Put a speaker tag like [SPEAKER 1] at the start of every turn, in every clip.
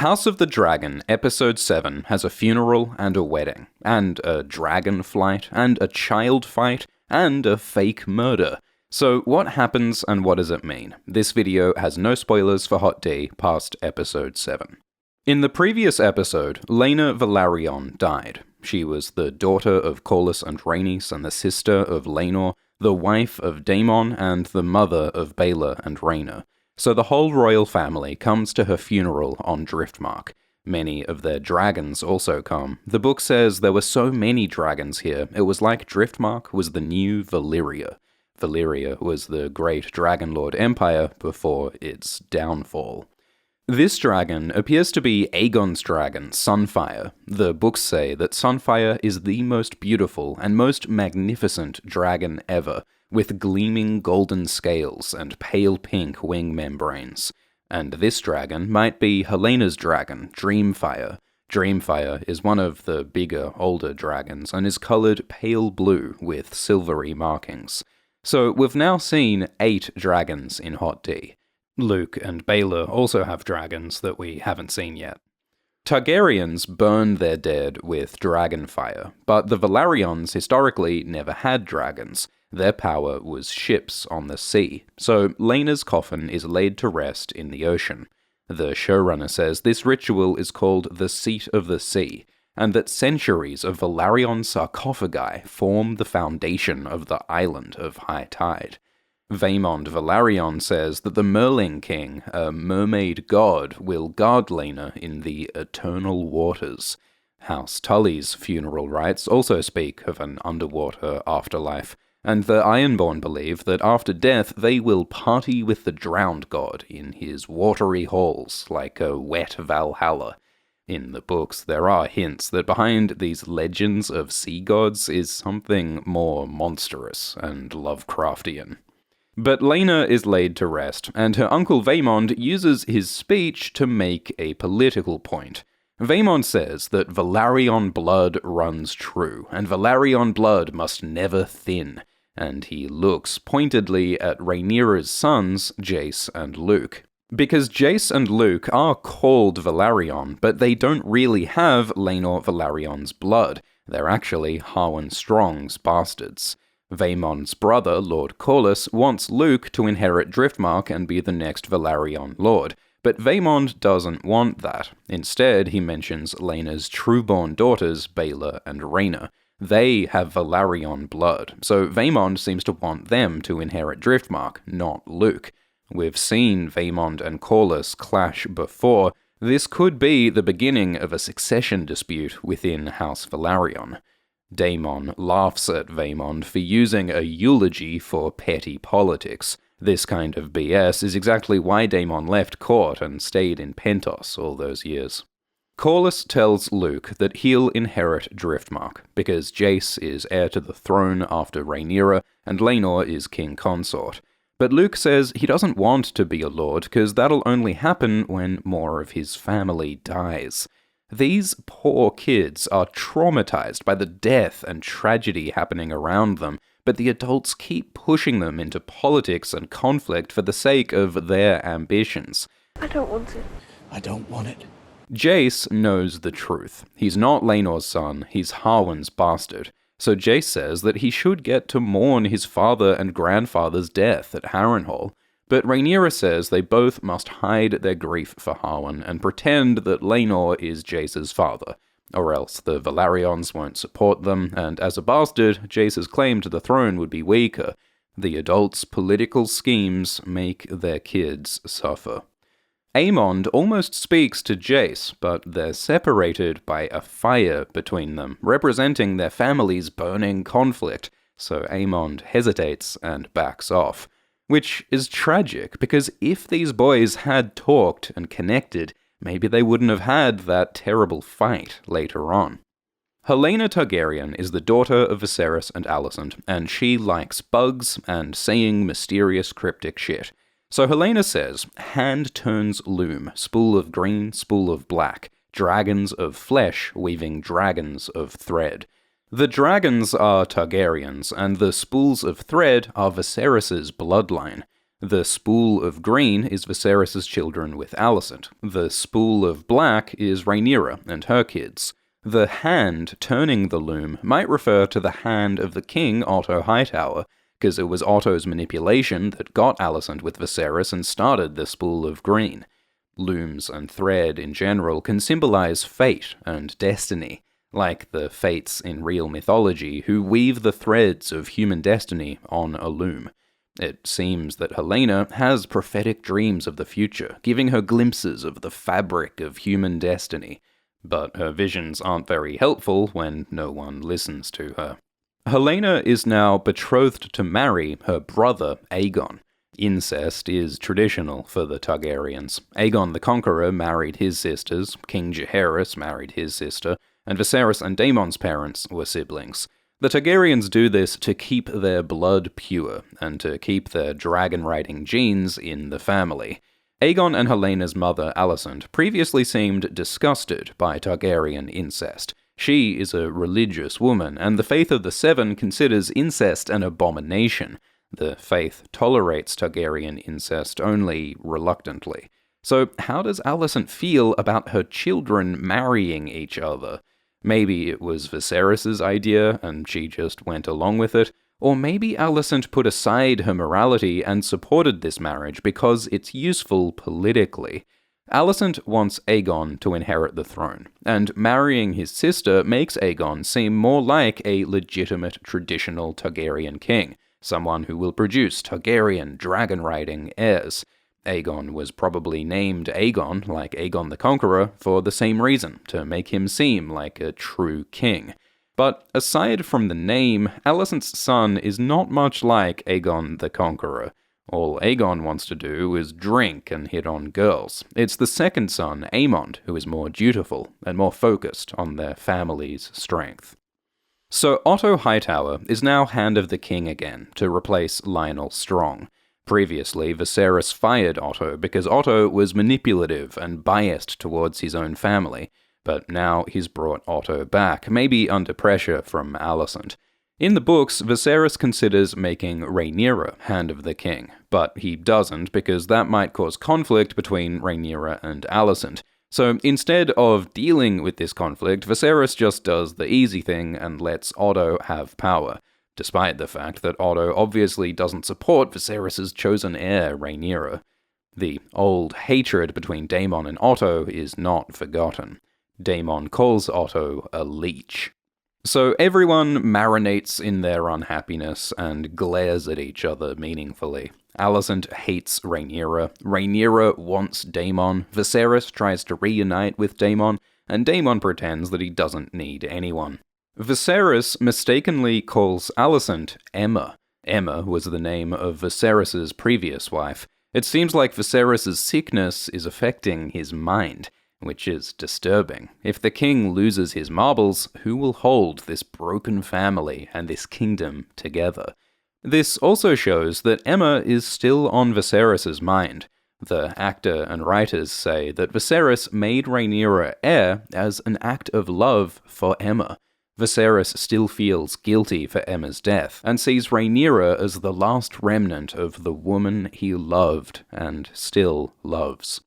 [SPEAKER 1] House of the Dragon, Episode 7 has a funeral and a wedding, and a dragon flight, and a child fight, and a fake murder. So what happens and what does it mean? This video has no spoilers for Hot D past Episode 7. In the previous episode, Laena Velaryon died. She was the daughter of Corlys and Rhaenys and the sister of Laenor, the wife of Daemon, and the mother of Baelor and Rhaena. So the whole royal family comes to her funeral on Driftmark. Many of their dragons also come. The book says there were so many dragons here, it was like Driftmark was the new Valyria. Valyria was the great Dragonlord Empire before its downfall. This dragon appears to be Aegon's dragon, Sunfire. The books say that Sunfire is the most beautiful and most magnificent dragon ever, with gleaming golden scales and pale pink wing membranes. And this dragon might be Helena's dragon, Dreamfire. Dreamfire is one of the bigger, older dragons and is coloured pale blue with silvery markings. So we've now seen 8 dragons in Hot D. Luke and Baelor also have dragons that we haven't seen yet. Targaryens burn their dead with dragon fire, but the Velaryons historically never had dragons. Their power was ships on the sea, so Laena's coffin is laid to rest in the ocean. The showrunner says this ritual is called the Seat of the Sea, and that centuries of Velaryon sarcophagi form the foundation of the island of high tide. Vaemond Velaryon says that the Merling King, a mermaid god, will guard Laena in the eternal waters. House Tully's funeral rites also speak of an underwater afterlife, and the Ironborn believe that after death they will party with the drowned god in his watery halls like a wet Valhalla. In the books, there are hints that behind these legends of sea gods is something more monstrous and Lovecraftian. But Laena is laid to rest, and her uncle Vaemond uses his speech to make a political point. Vaemond says that Velaryon blood runs true, and Velaryon blood must never thin, and he looks pointedly at Rhaenyra's sons, Jace and Luke. Because Jace and Luke are called Velaryon, but they don't really have Laenor Velaryon's blood. They're actually Harwin Strong's bastards. Vaemond's brother, Lord Corlys, wants Luke to inherit Driftmark and be the next Velaryon lord, but Vaemond doesn't want that. Instead, he mentions Laena's true-born daughters, Baelor and Rhaena. They have Velaryon blood, so Vaemond seems to want them to inherit Driftmark, not Luke. We've seen Vaemond and Corlys clash before. This could be the beginning of a succession dispute within House Velaryon. Daemon laughs at Vaemond for using a eulogy for petty politics. This kind of BS is exactly why Daemon left court and stayed in Pentos all those years. Corlys tells Luke that he'll inherit Driftmark, because Jace is heir to the throne after Rhaenyra, and Laenor is king consort. But Luke says he doesn't want to be a lord, because that'll only happen when more of his family dies. These poor kids are traumatized by the death and tragedy happening around them, but the adults keep pushing them into politics and conflict for the sake of their ambitions.
[SPEAKER 2] I don't want it.
[SPEAKER 3] I don't want it.
[SPEAKER 1] Jace knows the truth. He's not Laenor's son, he's Harwin's bastard. So Jace says that he should get to mourn his father and grandfather's death at Harrenhal. But Rhaenyra says they both must hide their grief for Harwin and pretend that Laenor is Jace's father, or else the Velaryons won't support them, and as a bastard, Jace's claim to the throne would be weaker. The adults' political schemes make their kids suffer. Aemond almost speaks to Jace, but they're separated by a fire between them, representing their family's burning conflict, so Aemond hesitates and backs off. Which is tragic, because if these boys had talked and connected, maybe they wouldn't have had that terrible fight later on. Helaena Targaryen is the daughter of Viserys and Alicent, and she likes bugs and saying mysterious cryptic shit. So Helaena says, hand turns loom, spool of green, spool of black, dragons of flesh weaving dragons of thread. The dragons are Targaryens, and the spools of thread are Viserys' bloodline. The spool of green is Viserys' children with Alicent. The spool of black is Rhaenyra and her kids. The hand turning the loom might refer to the hand of the king Otto Hightower, because it was Otto's manipulation that got Alicent with Viserys and started the spool of green. Looms and thread in general can symbolize fate and destiny, like the fates in real mythology who weave the threads of human destiny on a loom. It seems that Helena has prophetic dreams of the future, giving her glimpses of the fabric of human destiny, but her visions aren't very helpful when no one listens to her. Helena is now betrothed to marry her brother Aegon. Incest is traditional for the Targaryens. Aegon the Conqueror married his sisters, King Jaehaerys married his sister, and Viserys and Daemon's parents were siblings. The Targaryens do this to keep their blood pure, and to keep their dragon-riding genes in the family. Aegon and Helena's mother, Alicent, previously seemed disgusted by Targaryen incest. She is a religious woman, and the Faith of the Seven considers incest an abomination. The faith tolerates Targaryen incest only reluctantly. So how does Alicent feel about her children marrying each other? Maybe it was Viserys' idea, and she just went along with it, or maybe Alicent put aside her morality and supported this marriage because it's useful politically. Alicent wants Aegon to inherit the throne, and marrying his sister makes Aegon seem more like a legitimate traditional Targaryen king, someone who will produce Targaryen dragon-riding heirs. Aegon was probably named Aegon, like Aegon the Conqueror, for the same reason, to make him seem like a true king. But aside from the name, Alicent's son is not much like Aegon the Conqueror. All Aegon wants to do is drink and hit on girls. It's the second son, Aemond, who is more dutiful and more focused on their family's strength. So Otto Hightower is now Hand of the King again, to replace Lionel Strong. Previously, Viserys fired Otto because Otto was manipulative and biased towards his own family, but now he's brought Otto back, maybe under pressure from Alicent. In the books, Viserys considers making Rhaenyra Hand of the King, but he doesn't because that might cause conflict between Rhaenyra and Alicent. So instead of dealing with this conflict, Viserys just does the easy thing and lets Otto have power, despite the fact that Otto obviously doesn't support Viserys' chosen heir, Rhaenyra. The old hatred between Daemon and Otto is not forgotten. Daemon calls Otto a leech. So everyone marinates in their unhappiness and glares at each other meaningfully. Alicent hates Rhaenyra, Rhaenyra wants Daemon, Viserys tries to reunite with Daemon, and Daemon pretends that he doesn't need anyone. Viserys mistakenly calls Alicent Emma. Emma was the name of Viserys' previous wife. It seems like Viserys' sickness is affecting his mind, which is disturbing. If the king loses his marbles, who will hold this broken family and this kingdom together? This also shows that Emma is still on Viserys' mind. The actor and writers say that Viserys made Rhaenyra heir as an act of love for Emma. Viserys still feels guilty for Emma's death, and sees Rhaenyra as the last remnant of the woman he loved and still loves.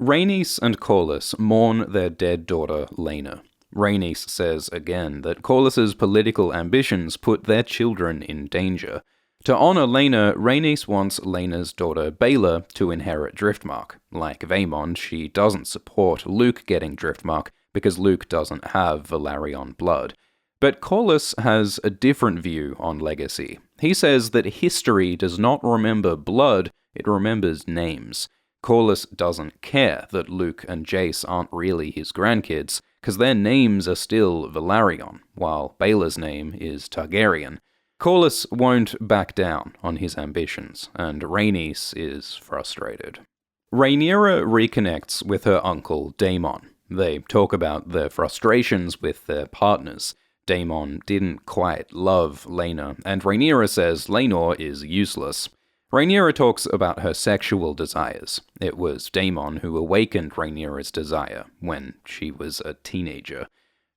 [SPEAKER 1] Rhaenys and Corlys mourn their dead daughter, Laena. Rhaenys says again that Corlys's political ambitions put their children in danger. To honor Laena, Rhaenys wants Laena's daughter Baela to inherit Driftmark. Like Vaemond, she doesn't support Luke getting Driftmark because Luke doesn't have Velaryon blood. But Corlys has a different view on legacy. He says that history does not remember blood, it remembers names. Corlys doesn't care that Luke and Jace aren't really his grandkids, because their names are still Velaryon, while Baela's name is Targaryen. Corlys won't back down on his ambitions, and Rhaenys is frustrated. Rhaenyra reconnects with her uncle Daemon. They talk about their frustrations with their partners. Daemon didn't quite love Laena, and Rhaenyra says Laenor is useless. Rhaenyra talks about her sexual desires. It was Daemon who awakened Rhaenyra's desire when she was a teenager.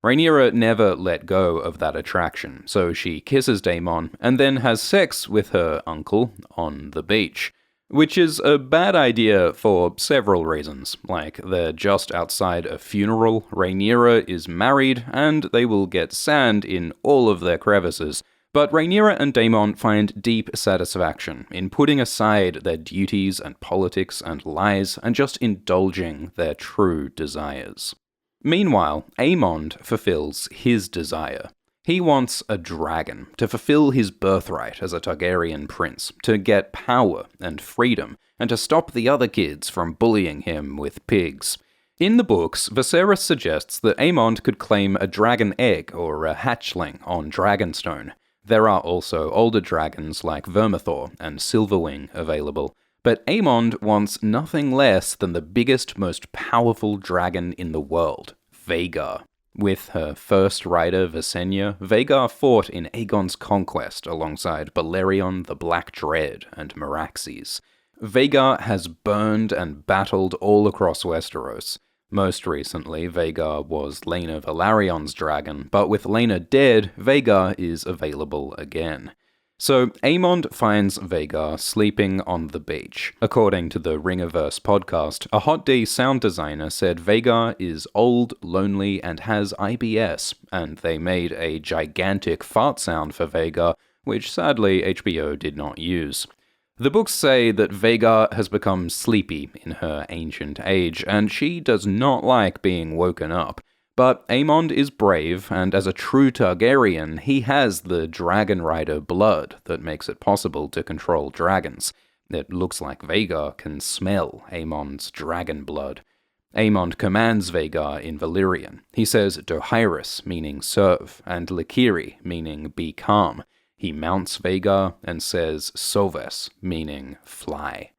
[SPEAKER 1] Rhaenyra never let go of that attraction, so she kisses Daemon and then has sex with her uncle on the beach. Which is a bad idea for several reasons, like they're just outside a funeral, Rhaenyra is married, and they will get sand in all of their crevices. But Rhaenyra and Daemon find deep satisfaction in putting aside their duties and politics and lies and just indulging their true desires. Meanwhile, Aemond fulfills his desire. He wants a dragon to fulfill his birthright as a Targaryen prince, to get power and freedom, and to stop the other kids from bullying him with pigs. In the books, Viserys suggests that Aemond could claim a dragon egg or a hatchling on Dragonstone. There are also older dragons like Vermithor and Silverwing available, but Aemond wants nothing less than the biggest, most powerful dragon in the world, Vhagar. With her first rider, Visenya, Vhagar fought in Aegon's conquest alongside Balerion the Black Dread and Meraxes. Vhagar has burned and battled all across Westeros. Most recently, Vhagar was Laena Velarion's dragon, but with Laena dead, Vhagar is available again. So, Aemond finds Vhagar sleeping on the beach. According to the Ringiverse podcast, a Hot D sound designer said Vhagar is old, lonely, and has IBS, and they made a gigantic fart sound for Vhagar, which sadly HBO did not use. The books say that Vhagar has become sleepy in her ancient age, and she does not like being woken up. But Aemond is brave, and as a true Targaryen, he has the Dragon Rider blood that makes it possible to control dragons. It looks like Vhagar can smell Aemond's dragon blood. Aemond commands Vhagar in Valyrian. He says Dohaeris, meaning serve, and Likiri, meaning be calm. He mounts Vhagar and says Soves, meaning fly.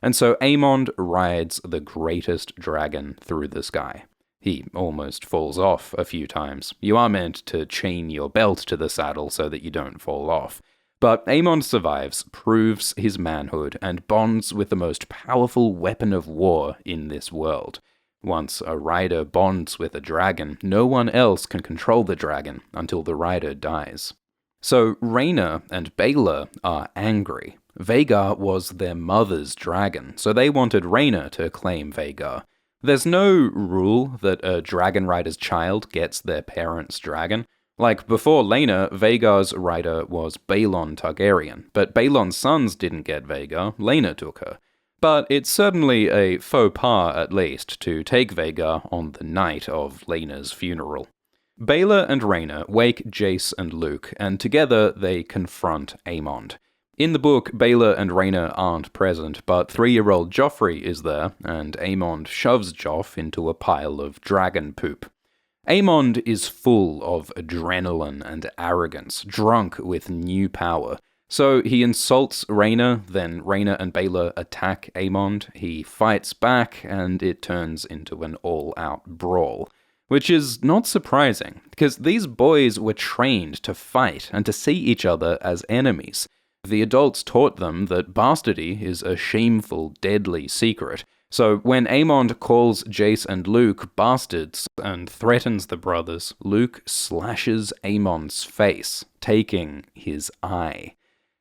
[SPEAKER 1] And so Aemond rides the greatest dragon through the sky. He almost falls off a few times. You are meant to chain your belt to the saddle so that you don't fall off. But Aemond survives, proves his manhood, and bonds with the most powerful weapon of war in this world. Once a rider bonds with a dragon, no one else can control the dragon until the rider dies. So Rhaena and Baelor are angry. Vhagar was their mother's dragon, so they wanted Rhaena to claim Vhagar. There's no rule that a dragon rider's child gets their parent's dragon. Like, before Laena, Vhagar's rider was Baelon Targaryen, but Baelon's sons didn't get Vhagar, Laena took her. But it's certainly a faux pas, at least, to take Vhagar on the night of Laena's funeral. Baelor and Rhaena wake Jace and Luke, and together they confront Aemond. In the book, Baelor and Rhaena aren't present, but 3-year-old Joffrey is there, and Aemond shoves Joff into a pile of dragon poop. Aemond is full of adrenaline and arrogance, drunk with new power. So he insults Rhaena, then Rhaena and Baelor attack Aemond, he fights back, and it turns into an all-out brawl. Which is not surprising, because these boys were trained to fight and to see each other as enemies. The adults taught them that bastardy is a shameful, deadly secret, so when Aemond calls Jace and Luke bastards and threatens the brothers, Luke slashes Aemond's face, taking his eye.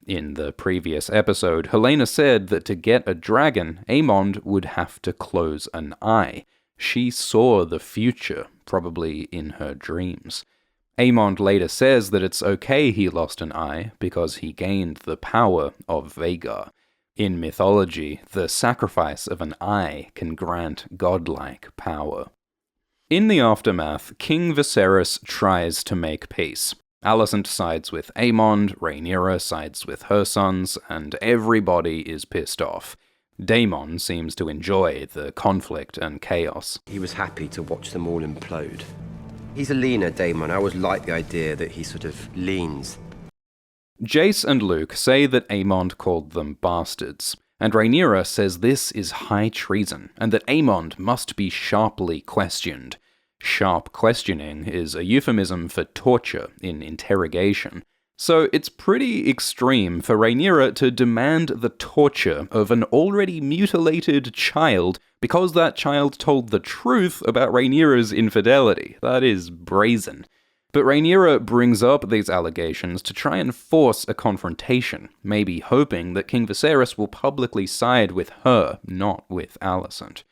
[SPEAKER 1] In the previous episode, Helena said that to get a dragon, Aemond would have to close an eye. She saw the future, probably in her dreams. Aemond later says that it's okay he lost an eye because he gained the power of Vhagar. In mythology, the sacrifice of an eye can grant godlike power. In the aftermath, King Viserys tries to make peace. Alicent sides with Aemond, Rhaenyra sides with her sons, and everybody is pissed off. Daemon seems to enjoy the conflict and chaos.
[SPEAKER 2] He was happy to watch them all implode. He's a leaner, Daemon. I always like the idea that he sort of leans.
[SPEAKER 1] Jace and Luke say that Aemond called them bastards, and Rhaenyra says this is high treason, and that Aemond must be sharply questioned. Sharp questioning is a euphemism for torture in interrogation. So it's pretty extreme for Rhaenyra to demand the torture of an already mutilated child because that child told the truth about Rhaenyra's infidelity. That is brazen. But Rhaenyra brings up these allegations to try and force a confrontation, maybe hoping that King Viserys will publicly side with her, not with Alicent.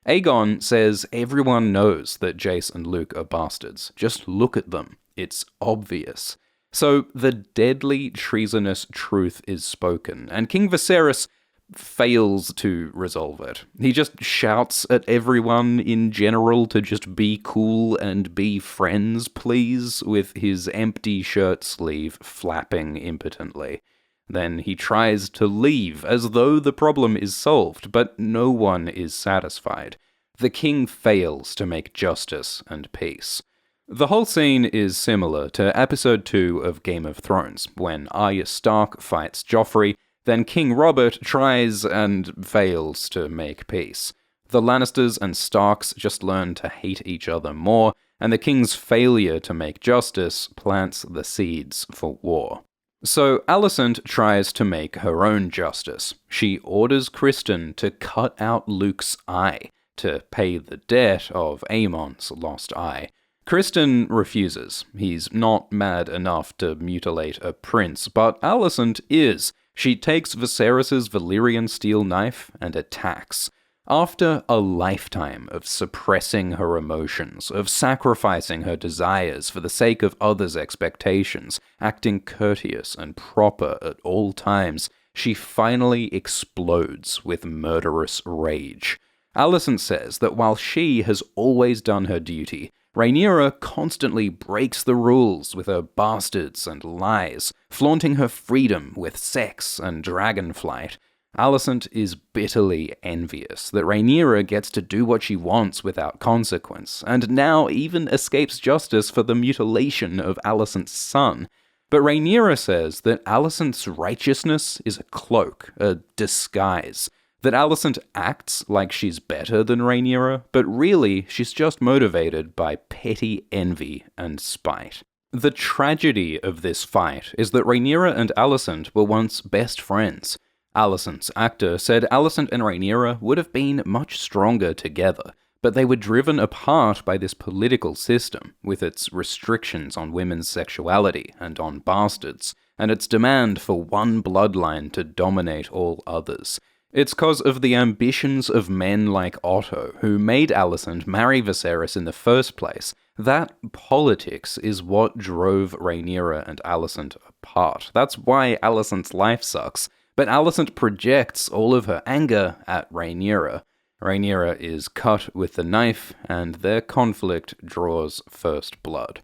[SPEAKER 1] Aegon says everyone knows that Jace and Luke are bastards. Just look at them. It's obvious. So the deadly treasonous truth is spoken, and King Viserys fails to resolve it. He just shouts at everyone in general to just be cool and be friends, please, with his empty shirt sleeve flapping impotently. Then he tries to leave, as though the problem is solved, but no one is satisfied. The king fails to make justice and peace. The whole scene is similar to Episode 2 of Game of Thrones, when Arya Stark fights Joffrey. Then King Robert tries and fails to make peace. The Lannisters and Starks just learn to hate each other more, and the king's failure to make justice plants the seeds for war. So Alicent tries to make her own justice. She orders Criston to cut out Luke's eye to pay the debt of Aemon's lost eye. Criston refuses. He's not mad enough to mutilate a prince, but Alicent is. She takes Viserys' Valyrian steel knife and attacks. After a lifetime of suppressing her emotions, of sacrificing her desires for the sake of others' expectations, acting courteous and proper at all times, she finally explodes with murderous rage. Alicent says that while she has always done her duty, Rhaenyra constantly breaks the rules with her bastards and lies, flaunting her freedom with sex and dragonflight. Alicent is bitterly envious that Rhaenyra gets to do what she wants without consequence, and now even escapes justice for the mutilation of Alicent's son. But Rhaenyra says that Alicent's righteousness is a cloak, a disguise, that Alicent acts like she's better than Rhaenyra, but really she's just motivated by petty envy and spite. The tragedy of this fight is that Rhaenyra and Alicent were once best friends. Alicent's actor said Alicent and Rhaenyra would have been much stronger together, but they were driven apart by this political system, with its restrictions on women's sexuality and on bastards, and its demand for one bloodline to dominate all others. It's cause of the ambitions of men like Otto, who made Alicent marry Viserys in the first place. That politics is what drove Rhaenyra and Alicent apart. That's why Alicent's life sucks. But Alicent projects all of her anger at Rhaenyra. Rhaenyra is cut with the knife, and their conflict draws first blood.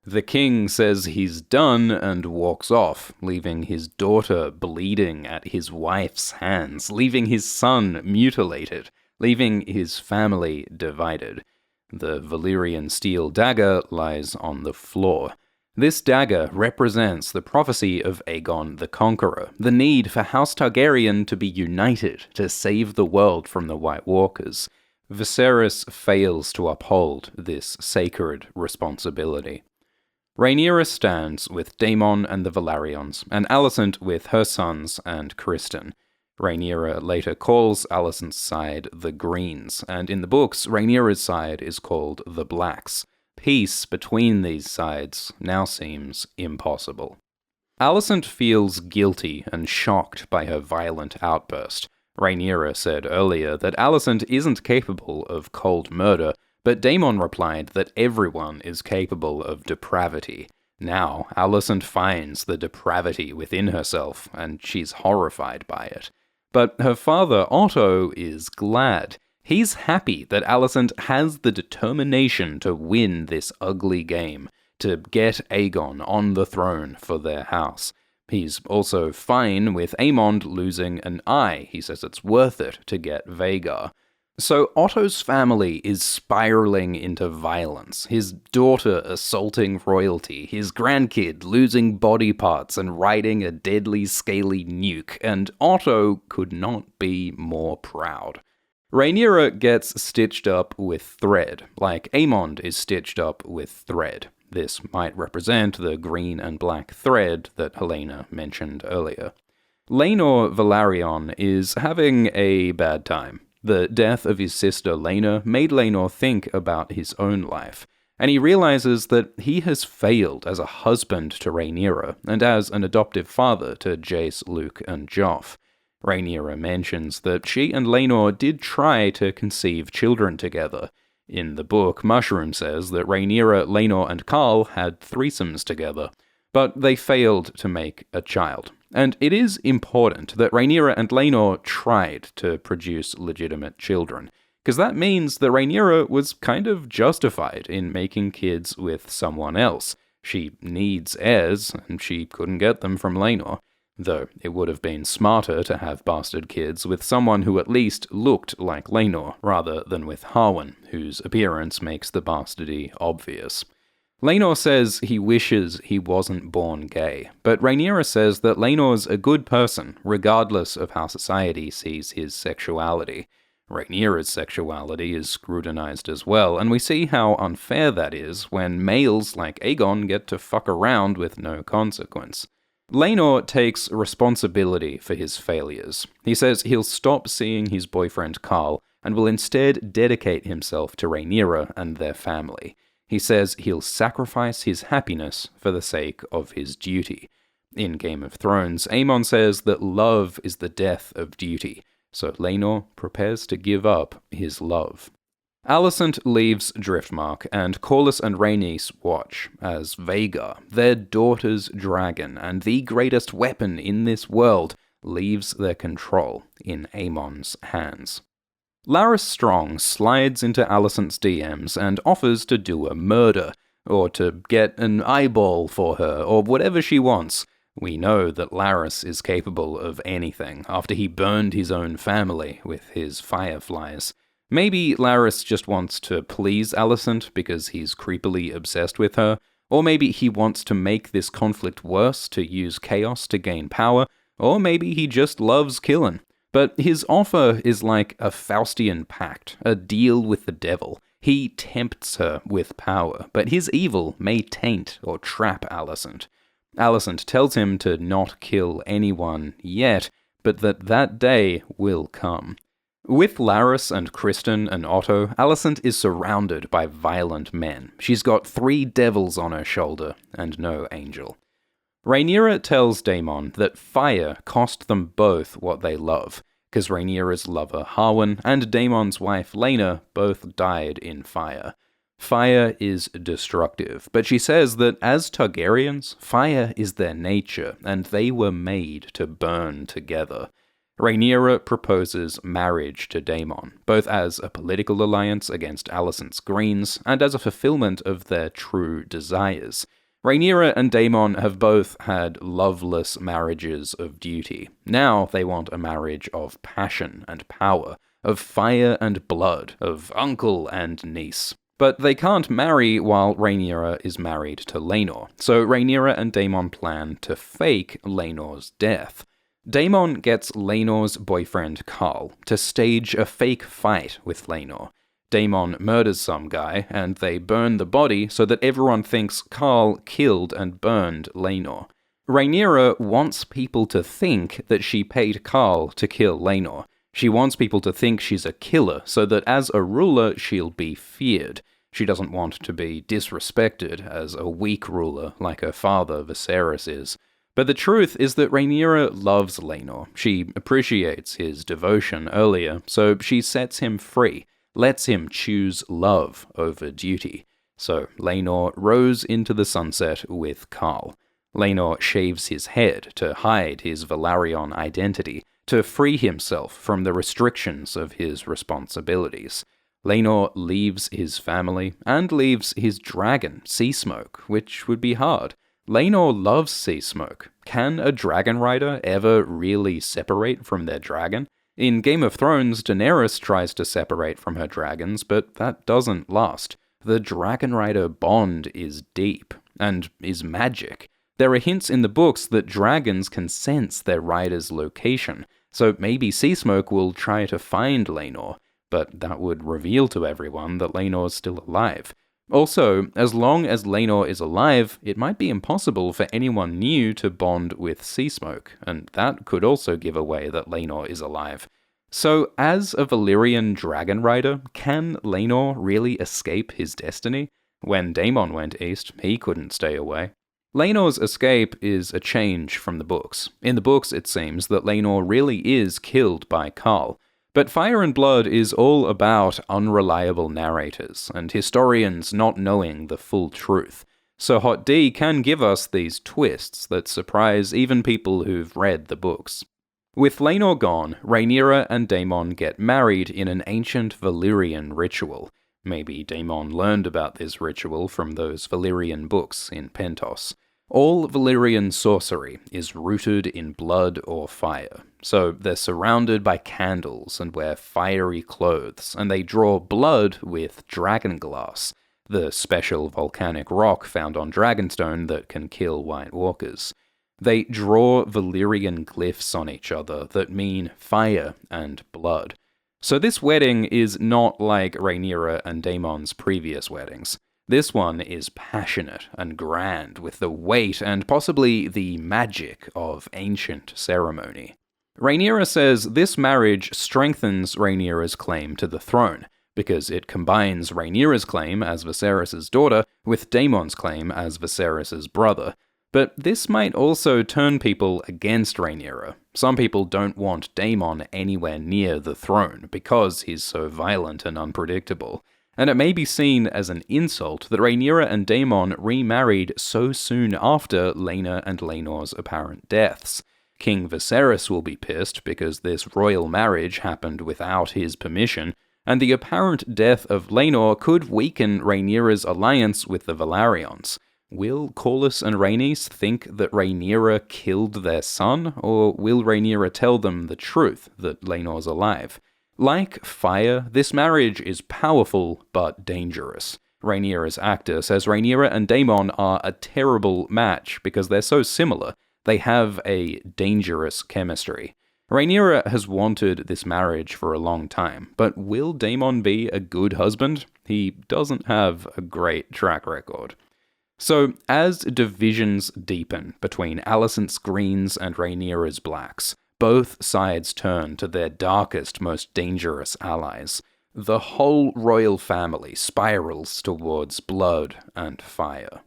[SPEAKER 1] The king says he's done and walks off, leaving his daughter bleeding at his wife's hands, leaving his son mutilated, leaving his family divided. The Valyrian steel dagger lies on the floor. This dagger represents the prophecy of Aegon the Conqueror, the need for House Targaryen to be united to save the world from the White Walkers. Viserys fails to uphold this sacred responsibility. Rhaenyra stands with Daemon and the Velaryons, and Alicent with her sons and Criston. Rhaenyra later calls Alicent's side the Greens, and in the books, Rhaenyra's side is called the Blacks. Peace between these sides now seems impossible. Alicent feels guilty and shocked by her violent outburst. Rhaenyra said earlier that Alicent isn't capable of cold murder, but Daemon replied that everyone is capable of depravity. Now, Alicent finds the depravity within herself, and she's horrified by it. But her father, Otto, is glad. He's happy that Alicent has the determination to win this ugly game, to get Aegon on the throne for their house. He's also fine with Aemond losing an eye. He says it's worth it to get Vhagar. So Otto's family is spiraling into violence, his daughter assaulting royalty, his grandkid losing body parts and riding a deadly scaly nuke, and Otto could not be more proud. Rhaenyra gets stitched up with thread, like Aemond is stitched up with thread. This might represent the green and black thread that Helena mentioned earlier. Laenor Velaryon is having a bad time. The death of his sister Laena made Laenor think about his own life. and he realizes that he has failed as a husband to Rhaenyra and as an adoptive father to Jace, Luke, and Joff. Rhaenyra mentions that she and Laenor did try to conceive children together. In the book, Mushroom says that Rhaenyra, Laenor, and Carl had threesomes together, but they failed to make a child. And it is important that Rhaenyra and Laenor tried to produce legitimate children, because that means that Rhaenyra was kind of justified in making kids with someone else. She needs heirs, and she couldn't get them from Laenor, though it would have been smarter to have bastard kids with someone who at least looked like Laenor, rather than with Harwin, whose appearance makes the bastardy obvious. Laenor says he wishes he wasn't born gay, but Rhaenyra says that Laenor's a good person, regardless of how society sees his sexuality. Rhaenyra's sexuality is scrutinized as well, and we see how unfair that is when males like Aegon get to fuck around with no consequence. Laenor takes responsibility for his failures. He says he'll stop seeing his boyfriend Carl and will instead dedicate himself to Rhaenyra and their family. He says he'll sacrifice his happiness for the sake of his duty. In Game of Thrones, Aemon says that love is the death of duty, so Laenor prepares to give up his love. Alicent leaves Driftmark, and Corlys and Rhaenys watch as Vhagar, their daughter's dragon and the greatest weapon in this world, leaves their control in Aemon's hands. Larys Strong slides into Alicent's DMs and offers to do a murder, or to get an eyeball for her, or whatever she wants. We know that Larys is capable of anything after he burned his own family with his fireflies. Maybe Larys just wants to please Alicent because he's creepily obsessed with her, or maybe he wants to make this conflict worse to use chaos to gain power, or maybe he just loves killing. But his offer is like a Faustian pact, a deal with the devil. He tempts her with power, but his evil may taint or trap Alicent. Alicent tells him to not kill anyone yet, but that day will come. With Larys and Criston and Otto, Alicent is surrounded by violent men. She's got 3 devils on her shoulder, and no angel. Rhaenyra tells Daemon that fire cost them both what they love, because Rhaenyra's lover Harwin and Daemon's wife Laena both died in fire. Fire is destructive, but she says that as Targaryens, fire is their nature, and they were made to burn together. Rhaenyra proposes marriage to Daemon, both as a political alliance against Alicent's Greens, and as a fulfillment of their true desires. Rhaenyra and Daemon have both had loveless marriages of duty. Now they want a marriage of passion and power, of fire and blood, of uncle and niece. But they can't marry while Rhaenyra is married to Laenor, so Rhaenyra and Daemon plan to fake Laenor's death. Daemon gets Laenor's boyfriend Carl to stage a fake fight with Laenor. Daemon murders some guy, and they burn the body so that everyone thinks Carl killed and burned Laenor. Rhaenyra wants people to think that she paid Carl to kill Laenor. She wants people to think she's a killer so that as a ruler she'll be feared. She doesn't want to be disrespected as a weak ruler like her father Viserys is. But the truth is that Rhaenyra loves Laenor. She appreciates his devotion earlier, so she sets him free, lets him choose love over duty. So Laenor rows into the sunset with Carl. Laenor shaves his head to hide his Velaryon identity, to free himself from the restrictions of his responsibilities. Laenor leaves his family, and leaves his dragon, Seasmoke, which would be hard. Laenor loves Seasmoke. Can a dragon rider ever really separate from their dragon? In Game of Thrones, Daenerys tries to separate from her dragons, but that doesn't last. The dragon rider bond is deep, and is magic. There are hints in the books that dragons can sense their rider's location, so maybe Seasmoke will try to find Laenor, but that would reveal to everyone that Laenor's still alive. Also, as long as Laenor is alive, it might be impossible for anyone new to bond with Seasmoke, and that could also give away that Laenor is alive. So, as a Valyrian dragon rider, can Laenor really escape his destiny? When Daemon went east, he couldn't stay away. Laenor's escape is a change from the books. In the books, it seems that Laenor really is killed by Khal. But Fire and Blood is all about unreliable narrators, and historians not knowing the full truth. So Hot D can give us these twists that surprise even people who've read the books. With Laenor gone, Rhaenyra and Daemon get married in an ancient Valyrian ritual. Maybe Daemon learned about this ritual from those Valyrian books in Pentos. All Valyrian sorcery is rooted in blood or fire, so they're surrounded by candles and wear fiery clothes, and they draw blood with dragonglass, the special volcanic rock found on Dragonstone that can kill White Walkers. They draw Valyrian glyphs on each other that mean fire and blood. So this wedding is not like Rhaenyra and Daemon's previous weddings. This one is passionate and grand, with the weight and possibly the magic of ancient ceremony. Rhaenyra says this marriage strengthens Rhaenyra's claim to the throne, because it combines Rhaenyra's claim as Viserys' daughter with Daemon's claim as Viserys' brother. But this might also turn people against Rhaenyra. Some people don't want Daemon anywhere near the throne because he's so violent and unpredictable. And it may be seen as an insult that Rhaenyra and Daemon remarried so soon after Laena and Laenor's apparent deaths. King Viserys will be pissed because this royal marriage happened without his permission, and the apparent death of Laenor could weaken Rhaenyra's alliance with the Velaryons. Will Corlys and Rhaenys think that Rhaenyra killed their son, or will Rhaenyra tell them the truth that Laenor's alive? Like fire, this marriage is powerful but dangerous. Rhaenyra's actor says Rhaenyra and Daemon are a terrible match because they're so similar. They have a dangerous chemistry. Rhaenyra has wanted this marriage for a long time, but will Daemon be a good husband? He doesn't have a great track record. So, as divisions deepen between Alicent's greens and Rhaenyra's blacks, both sides turn to their darkest, most dangerous allies. The whole royal family spirals towards blood and fire.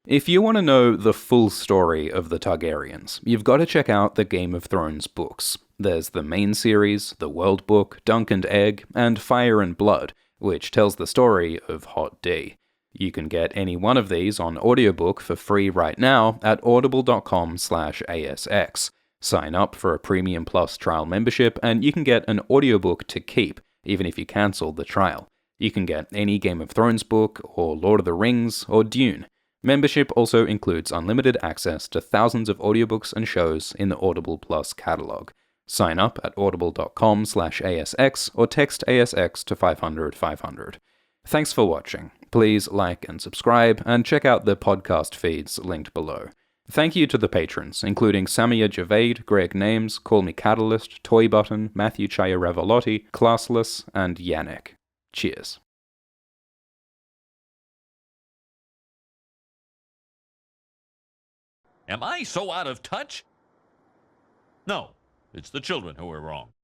[SPEAKER 1] If you want to know the full story of the Targaryens, you've got to check out the Game of Thrones books. There's the main series, the World Book, Dunk and Egg, and Fire and Blood, which tells the story of Hot D. You can get any one of these on audiobook for free right now at audible.com/ASX. Sign up for a Premium Plus trial membership and you can get an audiobook to keep, even if you cancel the trial. You can get any Game of Thrones book, or Lord of the Rings, or Dune. Membership also includes unlimited access to thousands of audiobooks and shows in the Audible Plus catalog. Sign up at audible.com/ASX or text ASX to 500 500. Thanks for watching. Please like and subscribe, and check out the podcast feeds linked below. Thank you to the patrons, including Samia Javaid, Greg Names, Call Me Catalyst, Toy Button, Matthew Chaya Ravalotti, Classless, and Yannick. Cheers.
[SPEAKER 3] Am I so out of touch? No, it's the children who are wrong.